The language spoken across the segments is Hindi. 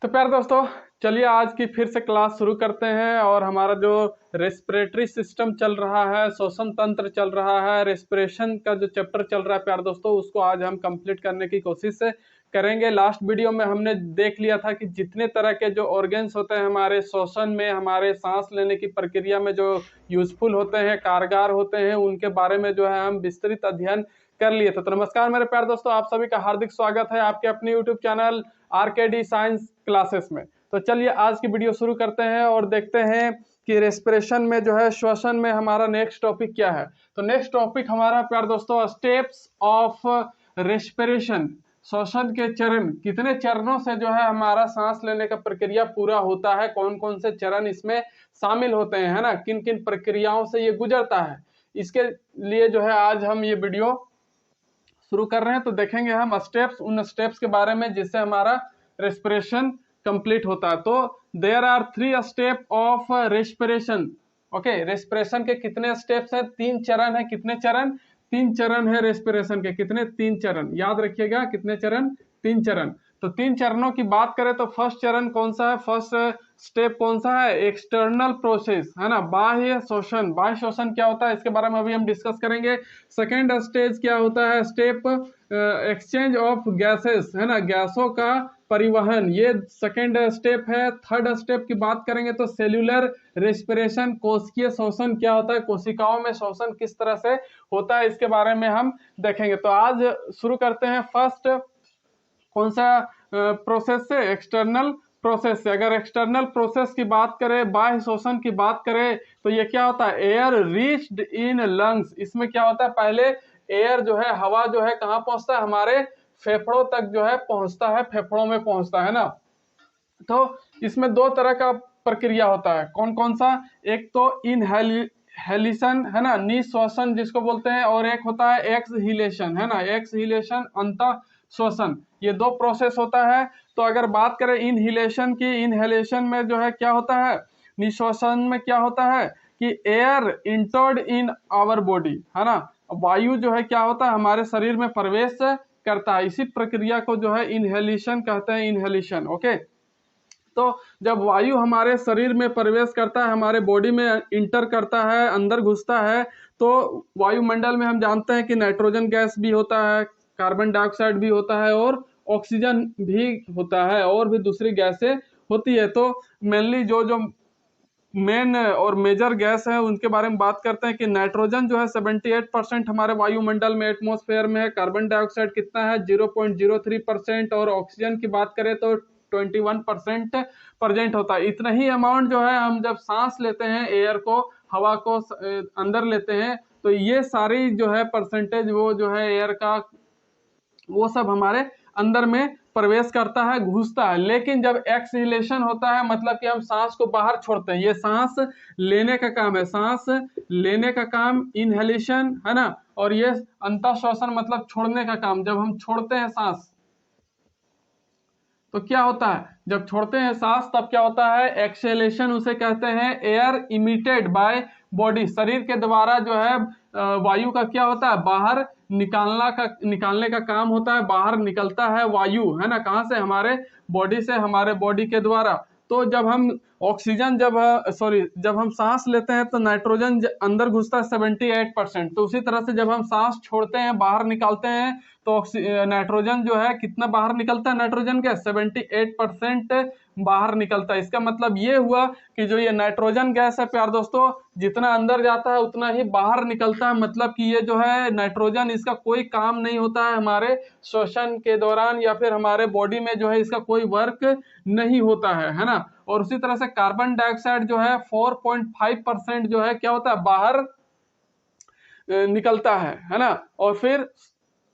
तो प्यारे दोस्तों, चलिए आज की फिर से क्लास शुरू करते हैं। और हमारा जो रेस्पिरेटरी सिस्टम चल रहा है, श्वसन तंत्र चल रहा है, रेस्पिरेशन का जो चैप्टर चल रहा है प्यारे दोस्तों, उसको आज हम कंप्लीट करने की कोशिश करेंगे। लास्ट वीडियो में हमने देख लिया था कि जितने तरह के जो ऑर्गन्स होते हैं हमारे श्वसन में, हमारे सांस लेने की प्रक्रिया में जो यूजफुल होते हैं, कारगर होते हैं, उनके बारे में जो है हम विस्तृत अध्ययन कर लिए थे। तो नमस्कार मेरे प्यारे दोस्तों, आप सभी का हार्दिक स्वागत है आपके अपने YouTube channel RKD science classes में। तो चलिए आज की वीडियो शुरू करते हैं और देखते हैं कि रेस्पिरेशन में जो है, श्वसन में हमारा नेक्स्ट टॉपिक क्या है। तो नेक्स्ट टॉपिक हमारा प्यारे दोस्तों स्टेप्स ऑफ रेस्पिरेशन। श्वसन के चरण, कितने चरणों से जो है हमारा सांस लेने का प्रक्रिया पूरा होता है, कौन कौन से चरण इसमें शामिल होते हैं, है ना, किन किन प्रक्रियाओं से ये गुजरता है, इसके लिए जो है आज हम ये वीडियो शुरू कर रहे हैं। तो देखेंगे हम स्टेप्स, उन स्टेप्स के बारे में जिससे हमारा रेस्पिरेशन कंप्लीट होता है। तो there are 3 step of respiration. Okay, respiration के कितने स्टेप्स हैं? 3 चरण है। कितने चरण? 3 चरण है रेस्पिरेशन के। कितने? 3 चरण। याद रखिएगा, कितने चरण? 3 चरण। तो 3 चरणों की बात करें तो फर्स्ट चरण कौन सा है? फर्स्ट स्टेप कौन सा है? एक्सटर्नल प्रोसेस, है ना, बाह्य शोषण। बाह्य शोषण क्या होता है इसके बारे में अभी हम डिस्कस करेंगे। सेकेंड स्टेज क्या होता है? स्टेप एक्सचेंज ऑफ गैसेस, है ना, गैसों का परिवहन, ये सेकेंड स्टेप है। थर्ड स्टेप की बात करेंगे तो सेल्यूलर रेस्पिरेशन, कोशिकीय शोषण क्या होता है, कोशिकाओं में शोषण किस तरह से होता है, इसके बारे में हम देखेंगे। तो आज शुरू करते हैं फर्स्ट कौन सा प्रोसेस से? एक्सटर्नल प्रोसेस से। अगर एक्सटर्नल प्रोसेस की बात करें, बाह्य शोषण की बात करें, तो ये क्या होता है? Air reached in lungs. इसमें क्या होता है? पहले एयर जो है, हवा जो है कहाँ पहुंचता है? हमारे फेफड़ों तक जो है पहुंचता है, फेफड़ों में पहुंचता है ना। तो इसमें 2 तरह का प्रक्रिया होता है। कौन कौन सा? एक तो इनहेलिशन, है ना, निश्वसन जिसको बोलते हैं, और एक होता है एक्सहिलेशन, है ना, एक्सहिलेशन, अंतः श्वसन। ये 2 प्रोसेस होता है। तो अगर बात करें इनहिलेशन की, इनहेलेशन में जो है क्या होता है? निश्वसन में क्या होता है कि air entered in our body, है ना, वायु जो है क्या होता है? हमारे शरीर में प्रवेश करता है। इसी प्रक्रिया को जो है इनहेलेशन कहते हैं, इनहेलेशन। ओके, तो जब वायु हमारे शरीर में प्रवेश करता है, हमारे बॉडी में इंटर करता है, अंदर घुसता है, तो वायुमंडल में हम जानते हैं कि नाइट्रोजन गैस भी होता है, कार्बन डाइऑक्साइड भी होता है, और ऑक्सीजन भी होता है, और भी दूसरी गैसें होती है। तो मेनली जो जो मेन और मेजर गैस है उनके बारे में बात करते हैं कि नाइट्रोजन जो है 78% हमारे वायुमंडल में, एटमॉस्फेयर में है। कार्बन डाइऑक्साइड कितना है? 0.03%। और ऑक्सीजन की बात करें तो 21% प्रेजेंट होता है। इतना ही अमाउंट जो है हम जब सांस लेते हैं, एयर को, हवा को अंदर लेते हैं, तो ये सारी जो है परसेंटेज, वो जो है एयर का, वो सब हमारे अंदर में प्रवेश करता है, घुसता है। लेकिन जब एक्सहिलेशन होता है, मतलब कि हम सांस को बाहर छोड़ते हैं, ये सांस लेने का काम है, सांस लेने का काम इनहेलेशन, है ना, और ये अंतःश्वसन मतलब छोड़ने का काम। जब हम छोड़ते हैं सांस तो क्या होता है? जब छोड़ते हैं सांस तब क्या होता है? एक्सहेलेशन उसे कहते हैं। एयर इमिटेड बाय बॉडी, शरीर के द्वारा जो है वायु का क्या होता है? बाहर निकालने का काम होता है, बाहर निकलता है वायु, है ना, कहाँ से? हमारे बॉडी से, हमारे बॉडी के द्वारा। तो जब हम ऑक्सीजन जब हम सांस लेते हैं तो नाइट्रोजन अंदर घुसता है 78%। तो उसी तरह से जब हम सांस छोड़ते हैं, बाहर निकालते हैं, तो नाइट्रोजन जो है कितना बाहर निकलता है? नाइट्रोजन गैस 78% बाहर निकलता है। इसका मतलब ये हुआ कि जो ये नाइट्रोजन गैस है प्यार दोस्तों, जितना अंदर जाता है उतना ही बाहर निकलता है। मतलब कि ये जो है नाइट्रोजन, इसका कोई काम नहीं होता है हमारे श्वसन के दौरान, या फिर हमारे बॉडी में जो है इसका कोई वर्क नहीं होता है ना। और उसी तरह से कार्बन डाइऑक्साइड जो है 4.5% जो है क्या होता है? बाहर निकलता है ना। और फिर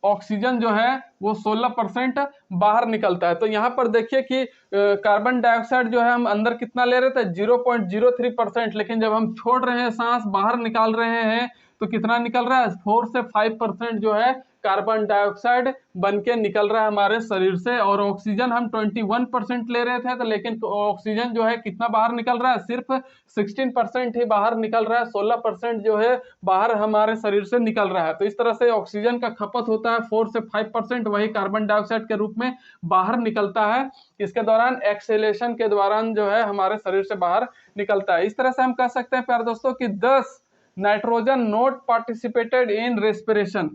ऑक्सीजन जो है वो 16% बाहर निकलता है। तो यहाँ पर देखिए कि कार्बन डाइऑक्साइड जो है हम अंदर कितना ले रहे थे? 0.03%। लेकिन जब हम छोड़ रहे हैं सांस, बाहर निकाल रहे हैं, तो कितना निकल रहा है? 4 से 5% जो है कार्बन डाइऑक्साइड बन के निकल रहा है हमारे शरीर से। और ऑक्सीजन हम 21% ले रहे थे, तो लेकिन ऑक्सीजन जो है कितना बाहर निकल रहा है, सिर्फ 16% ही बाहर निकल रहा है, 16% जो है बाहर हमारे शरीर से निकल रहा है। तो इस तरह से ऑक्सीजन का खपत होता है 4 से 5%, वही कार्बन डाइऑक्साइड के रूप में बाहर निकलता है। इसके दौरान एक्सेलेशन के दौरान जो है हमारे शरीर से बाहर निकलता है। इस तरह से हम कह सकते हैं प्यारे दोस्तों कि 10 nitrogen not participated in respiration.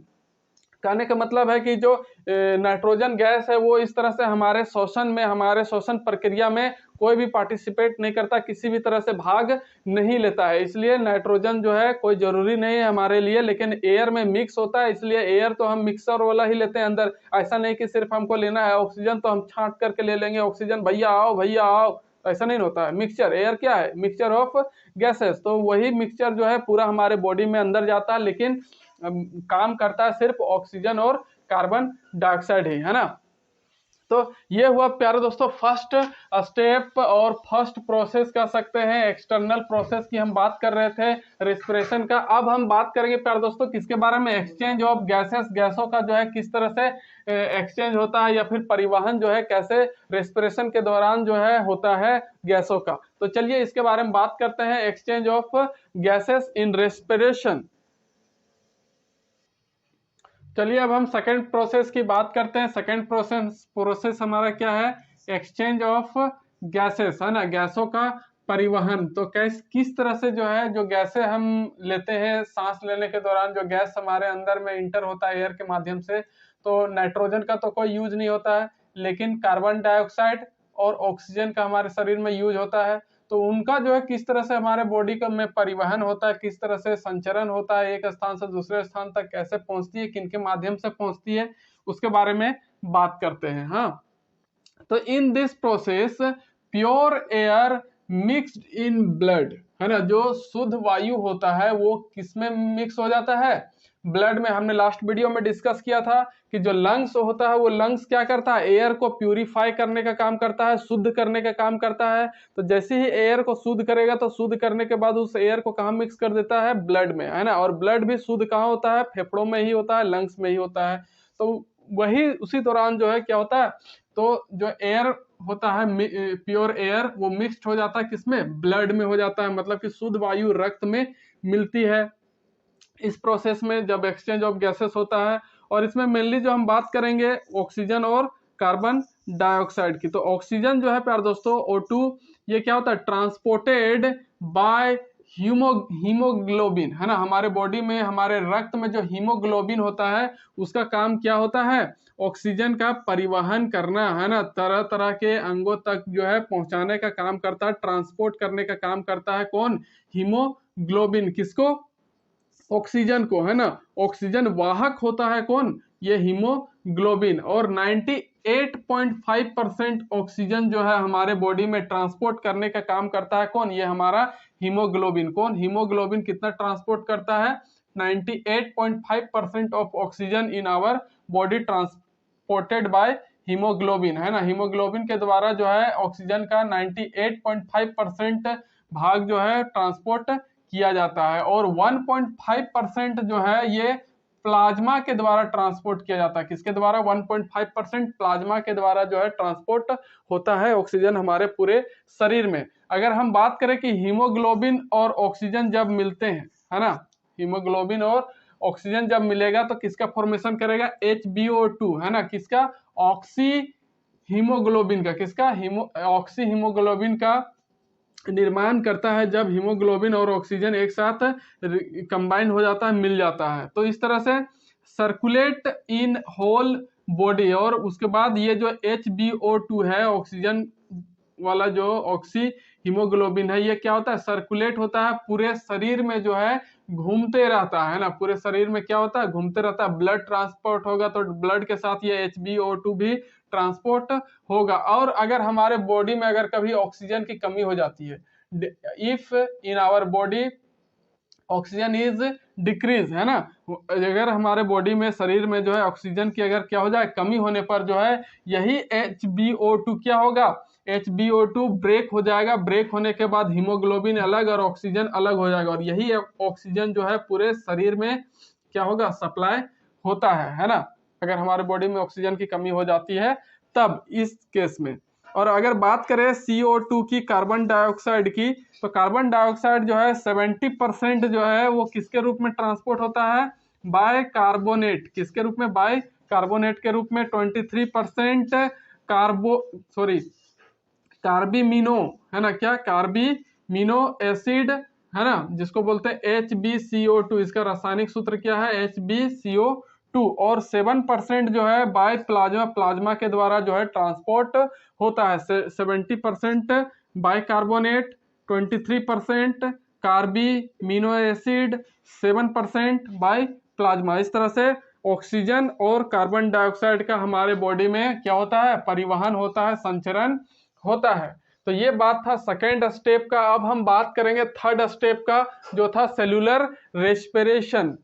कहने का मतलब है कि जो नाइट्रोजन गैस है वो इस तरह से हमारे शोषण प्रक्रिया में कोई भी पार्टिसिपेट नहीं करता, किसी भी तरह से भाग नहीं लेता है। इसलिए नाइट्रोजन जो है कोई जरूरी नहीं है हमारे लिए, लेकिन एयर में मिक्स होता है, इसलिए एयर तो हम मिक्सर वाला ही लेते हैं अंदर। ऐसा नहीं कि सिर्फ हमको लेना है ऑक्सीजन तो हम छांट करके ले लेंगे ऑक्सीजन, भैया आओ, ऐसा नहीं होता है। मिक्सचर, एयर क्या है, मिक्सचर ऑफ गैसेस। तो वही मिक्सचर जो है पूरा हमारे बॉडी में अंदर जाता है, लेकिन काम करता है सिर्फ ऑक्सीजन और कार्बन डाइऑक्साइड ही, है ना। तो ये हुआ प्यारे दोस्तों फर्स्ट स्टेप और फर्स्ट प्रोसेस कह सकते हैं, एक्सटर्नल प्रोसेस की हम बात कर रहे थे रेस्पिरेशन का। अब हम बात करेंगे प्यारे दोस्तों किसके बारे में, एक्सचेंज ऑफ गैसेस, गैसों का जो है किस तरह से एक्सचेंज होता है या फिर परिवहन जो है कैसे रेस्पिरेशन के दौरान जो है होता है गैसों का। तो चलिए इसके बारे में बात करते हैं, exchange of gases in respiration. चलिए अब हम सेकंड प्रोसेस की बात करते हैं। सेकंड प्रोसेस हमारा क्या है, एक्सचेंज ऑफ गैसेस, है ना, गैसों का परिवहन। तो किस तरह से जो है जो गैसें हम लेते हैं सांस लेने के दौरान, जो गैस हमारे अंदर में इंटर होता है एयर के माध्यम से, तो नाइट्रोजन का तो कोई यूज नहीं होता है, लेकिन कार्बन डाइऑक्साइड और ऑक्सीजन का हमारे शरीर में यूज होता है। तो उनका जो है किस तरह से हमारे बॉडी का में परिवहन होता है, किस तरह से संचरण होता है, एक स्थान से दूसरे स्थान तक कैसे पहुंचती है, किन के माध्यम से पहुंचती है, उसके बारे में बात करते हैं। हाँ, तो in this process pure air mixed in blood, है ना, जो शुद्ध वायु होता है वो किसमें मिक्स हो जाता है, ब्लड में। हमने लास्ट वीडियो में डिस्कस किया था कि जो लंग्स होता है वो लंग्स क्या करता है, एयर को प्यूरिफाई करने का काम करता है, शुद्ध करने का काम करता है। तो जैसे ही एयर को शुद्ध करेगा तो शुद्ध करने के बाद उस एयर को कहाँ मिक्स कर देता है, ब्लड में, है ना। और ब्लड भी शुद्ध कहाँ होता है, फेफड़ों में ही होता है, लंग्स में ही होता है। तो वही उसी दौरान जो है क्या होता है, तो जो एयर होता है प्योर एयर वो मिक्स्ड हो जाता है किसमें, ब्लड में हो जाता है, मतलब कि शुद्ध वायु रक्त में मिलती है इस प्रोसेस में जब एक्सचेंज ऑफ गैसेस होता है। और इसमें मेनली जो हम बात करेंगे ऑक्सीजन और कार्बन डाइऑक्साइड की। तो ऑक्सीजन जो है प्यारे दोस्तों O2, ये क्या होता है, ट्रांसपोर्टेड बाय हीमोग्लोबिन, है ना। हमारे बॉडी में, हमारे रक्त में जो हीमोग्लोबिन होता है उसका काम क्या होता है, ऑक्सीजन का परिवहन करना, है ना, तरह तरह के अंगों तक जो है पहुंचाने का काम करता है, ट्रांसपोर्ट करने का काम करता है कौन, हीमोग्लोबिन। किसको, ऑक्सीजन को, है ना। ऑक्सीजन वाहक होता है कौन, ये हीमोग्लोबिन। और 98.5% ऑक्सीजन जो है हमारे बॉडी में ट्रांसपोर्ट करने का काम करता है कौन, ये हमारा हीमोग्लोबिन। कौन, हीमोग्लोबिन कितना ट्रांसपोर्ट करता है, 98.5% of oxygen in our body transported by haemoglobin, है ना। हीमोग्लोबिन के द्वारा जो है ऑक्सीजन का 98.5% भाग जो है ट्रांसपोर्ट किया जाता है। और 1.5% जो है ये प्लाज्मा के द्वारा ट्रांसपोर्ट किया जाता है। किसके द्वारा, 1.5% प्लाज्मा के द्वारा जो है ट्रांसपोर्ट होता है ऑक्सीजन हमारे पूरे शरीर में। अगर हम बात करें कि हीमोग्लोबिन और ऑक्सीजन जब मिलते हैं, है ना, हीमोग्लोबिन और ऑक्सीजन जब मिलेगा तो किसका फॉर्मेशन करेगा, HbO2, है ना, किसका, ऑक्सी हीमोग्लोबिन का, किसका, ऑक्सी हीमोग्लोबिन का निर्माण करता है जब हीमोग्लोबिन और ऑक्सीजन एक साथ कंबाइन हो जाता है, मिल जाता है। तो इस तरह से सर्कुलेट इन होल बॉडी। और उसके बाद ये जो HbO2 है, ऑक्सीजन वाला जो ऑक्सी हीमोग्लोबिन है, ये क्या होता है, सर्कुलेट होता है पूरे शरीर में, जो है घूमते रहता है ना, पूरे शरीर में क्या होता है, घूमते रहता है। ब्लड ट्रांसपोर्ट होगा तो ब्लड के साथ ये HbO2 भी ट्रांसपोर्ट होगा। और अगर हमारे बॉडी में अगर कभी ऑक्सीजन की कमी हो जाती है, if in our body oxygen is decrease, है ना, अगर हमारे बॉडी में, शरीर में जो है ऑक्सीजन की अगर क्या हो जाए, कमी होने पर जो है यही HbO2 क्या होगा, HbO2 ब्रेक हो जाएगा। ब्रेक होने के बाद हीमोग्लोबिन अलग और ऑक्सीजन अलग हो जाएगा, और यही ऑक्सीजन जो है पूरे शरीर में क्या होगा, सप्लाई होता है ना, अगर हमारे बॉडी में ऑक्सीजन की कमी हो जाती है तब इस केस में। और अगर बात करें CO2 की, कार्बन डाइऑक्साइड की, तो कार्बन डाइऑक्साइड जो है 70% जो है वो किसके रूप में ट्रांसपोर्ट होता है, बाय कार्बोनेट। किसके रूप में, बाय कार्बोनेट के रूप में। 23% कार्बीमिनो, है ना, क्या, कार्बीमिनो एसिड, है ना, जिसको बोलते हैं HbCO2। इसका रासायनिक सूत्र क्या है, HbCO2। और 7% जो है बाय प्लाज्मा, प्लाज्मा के द्वारा जो है ट्रांसपोर्ट होता है। 70% bicarbonate, 23% carbamino acid, 7% by plasma. इस तरह से ऑक्सीजन और कार्बन डाइऑक्साइड का हमारे बॉडी में क्या होता है, परिवहन होता है, संचरण होता है। तो ये बात था सेकेंड स्टेप का। अब हम बात करेंगे थर्ड स्टेप का, जो था सेलुलर रेस्पिरेशन।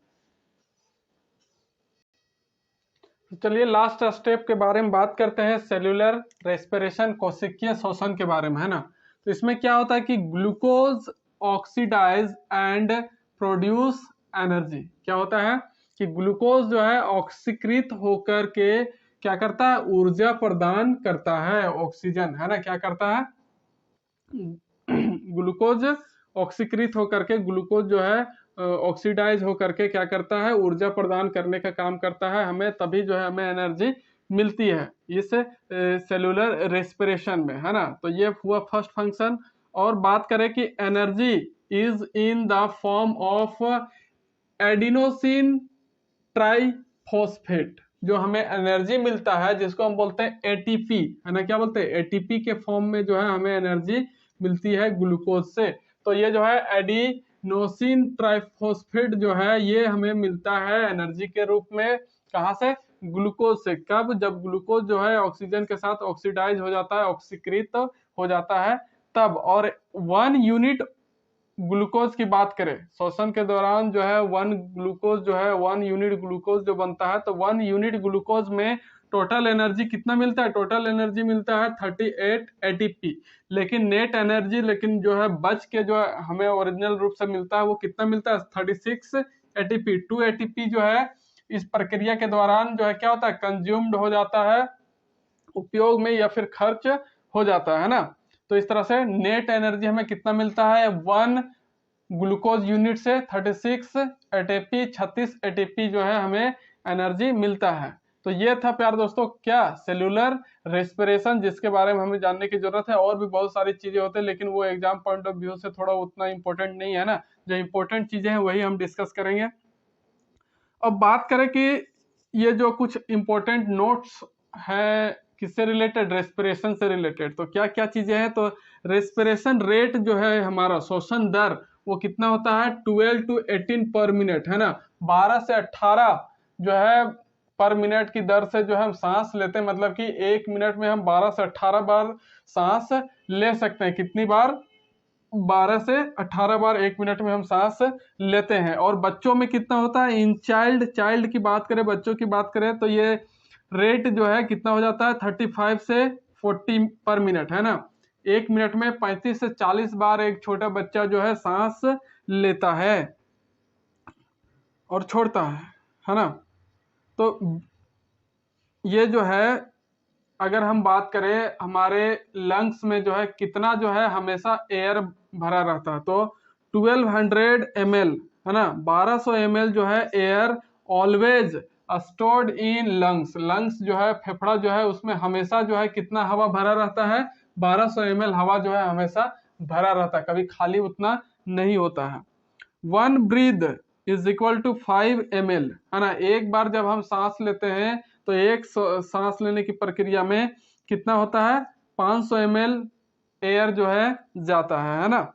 चलिए लास्ट स्टेप के बारे में बात करते हैं, सेलुलर रेस्पिरेशन, कोशिकीय श्वसन के बारे में, है ना। तो इसमें क्या होता है कि glucose oxidise and produce energy. क्या होता है कि ग्लूकोज जो है ऑक्सीकृत होकर के क्या करता है, ऊर्जा प्रदान करता है। ऑक्सीजन, है ना, क्या करता है, ग्लूकोज ऑक्सीकृत होकर के, ग्लूकोज जो है ऑक्सीडाइज होकर के क्या करता है, ऊर्जा प्रदान करने का काम करता है हमें, तभी जो है हमें एनर्जी मिलती है इस सेलुलर रेस्पिरेशन में, है ना। तो ये हुआ फर्स्ट फंक्शन। और बात करें कि energy is in the form of adenosine triphosphate. जो हमें एनर्जी मिलता है जिसको हम बोलते हैं एटीपी, है ना, क्या बोलते हैं, एटीपी के फॉर्म में जो है हमें एनर्जी मिलती है ग्लूकोज से। तो ये जो है एडिनोसिन ट्राइफॉस्फेट जो है ये हमें मिलता है एनर्जी के रूप में, कहाँ से, ग्लूकोज से। कब, जब ग्लूकोज जो है ऑक्सीजन के साथ ऑक्सीडाइज हो जाता है, ऑक्सीकृत हो जाता है तब। और 1 यूनिट ग्लूकोज की बात करें, श्वसन के दौरान जो है 1 ग्लूकोज जो है 1 यूनिट ग्लूकोज जो बनता है, तो 1 यूनिट ग्लूकोज में टोटल एनर्जी कितना मिलता है, टोटल एनर्जी मिलता है 38 एटीपी। लेकिन नेट एनर्जी, लेकिन जो है बच के जो है हमें ओरिजिनल रूप से मिलता है वो कितना मिलता है, 36 एटीपी। 2 एटीपी जो है इस प्रक्रिया के दौरान जो है क्या होता है, कंज्यूम्ड हो जाता है, उपयोग में या फिर खर्च हो जाता है ना। तो इस तरह से नेट एनर्जी हमें कितना मिलता है, 1 ग्लूकोज यूनिट से 36 एटीपी, 36 एटीपी जो है हमें एनर्जी मिलता है। तो ये था प्यार दोस्तों क्या, सेलुलर रेस्पिरेशन, जिसके बारे में हमें जानने की जरूरत है। और भी बहुत सारी चीजें होती है लेकिन वो एग्जाम पॉइंट ऑफ व्यू से थोड़ा उतना इंपॉर्टेंट नहीं है ना। जो इंपॉर्टेंट चीजें हैं वही हम डिस्कस करेंगे। अब बात करें कि ये जो कुछ इंपॉर्टेंट नोट्स है किससे रिलेटेड, रेस्पिरेशन से रिलेटेड, तो क्या क्या चीजें हैं। तो रेस्पिरेशन रेट जो है हमारा, श्वसन दर, वो कितना होता है, 12 to 18 पर मिनट, है ना। 12 से 18 जो है पर मिनट की दर से जो हम सांस लेते हैं, मतलब कि 1 मिनट में हम 12 से 18 बार सांस ले सकते हैं। कितनी बार, 12 से 18 बार 1 मिनट में हम सांस लेते हैं। और बच्चों में कितना होता है, इन चाइल्ड की बात करें, बच्चों की बात करें, तो ये रेट जो है कितना हो जाता है, 35 से 40 पर मिनट, है ना। 1 मिनट में 35 से 40 बार एक छोटा बच्चा जो है सांस लेता है और छोड़ता है ना। तो ये जो है, अगर हम बात करें हमारे लंग्स में जो है कितना जो है हमेशा एयर भरा रहता है, तो 1200 ml, है ना, 1200 ml जो है air always stored in lungs. Lungs जो है, फेफड़ा जो है, उसमें हमेशा जो है कितना हवा भरा रहता है, 1200 ml हवा जो है हमेशा भरा रहता है, कभी खाली उतना नहीं होता है। 1 breath is equal to 5 ml, है ना। एक बार जब हम सांस लेते हैं तो एक सांस लेने की प्रक्रिया में कितना होता है, 500 ml एयर जो है जाता है ना,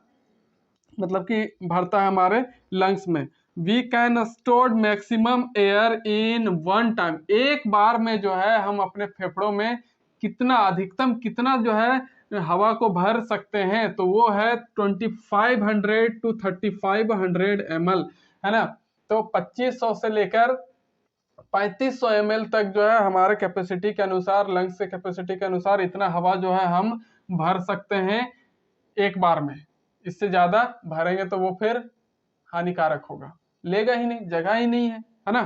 मतलब कि भरता है हमारे लंग्स में। We can store maximum air in 1 time. एक बार में जो है हम अपने फेफड़ों में कितना, अधिकतम कितना जो है हवा को भर सकते हैं, तो वो है 2500 to 3500 ml, है ना। तो 2500 से लेकर 3500 ml तक जो है हमारे कैपेसिटी के अनुसार, लंग्स के कैपेसिटी के अनुसार इतना हवा जो है हम भर सकते हैं एक बार में। इससे ज्यादा भरेंगे तो वो फिर हानिकारक होगा, लेगा ही नहीं, जगह ही नहीं है ना।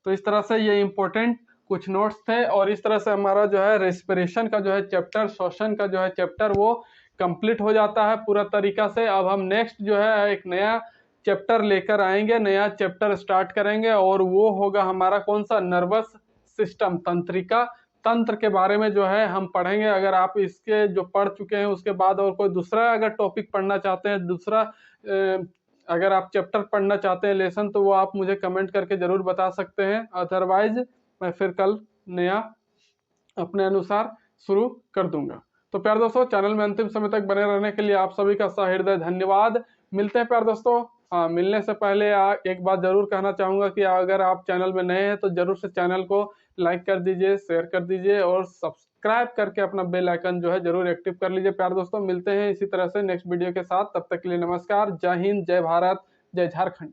तो इस तरह से ये इम्पोर्टेंट कुछ नोट्स थे, और इस तरह से हमारा जो है रेस्पिरेशन का जो है चैप्टर, श्वसन का जो है चैप्टर वो कंप्लीट हो जाता है पूरा तरीका से। अब हम नेक्स्ट जो है एक नया चैप्टर लेकर आएंगे, नया चैप्टर स्टार्ट करेंगे, और वो होगा हमारा कौन सा, नर्वस सिस्टम, तंत्रिका तंत्र के बारे में जो है हम पढ़ेंगे। अगर आप इसके जो पढ़ चुके हैं उसके बाद और कोई दूसरा अगर टॉपिक पढ़ना चाहते हैं, दूसरा अगर आप चैप्टर पढ़ना चाहते हैं लेसन, तो वो आप मुझे कमेंट करके जरूर बता सकते हैं। अदरवाइज मैं फिर कल नया अपने अनुसार शुरू कर दूंगा। तो प्यार दोस्तों, चैनल में अंतिम समय तक बने रहने के लिए आप सभी का सहृदय धन्यवाद। मिलते हैं प्यार दोस्तों। हाँ, मिलने से पहले एक बात जरूर कहना चाहूंगा कि अगर आप चैनल में नए हैं तो जरूर से चैनल को लाइक कर दीजिए, शेयर कर दीजिए, और सब्सक्राइब करके अपना बेल आइकन जो है जरूर एक्टिव कर लीजिए। प्यार दोस्तों, मिलते हैं इसी तरह से नेक्स्ट वीडियो के साथ। तब तक के लिए नमस्कार, जय हिंद, जय भारत, जय झारखंड।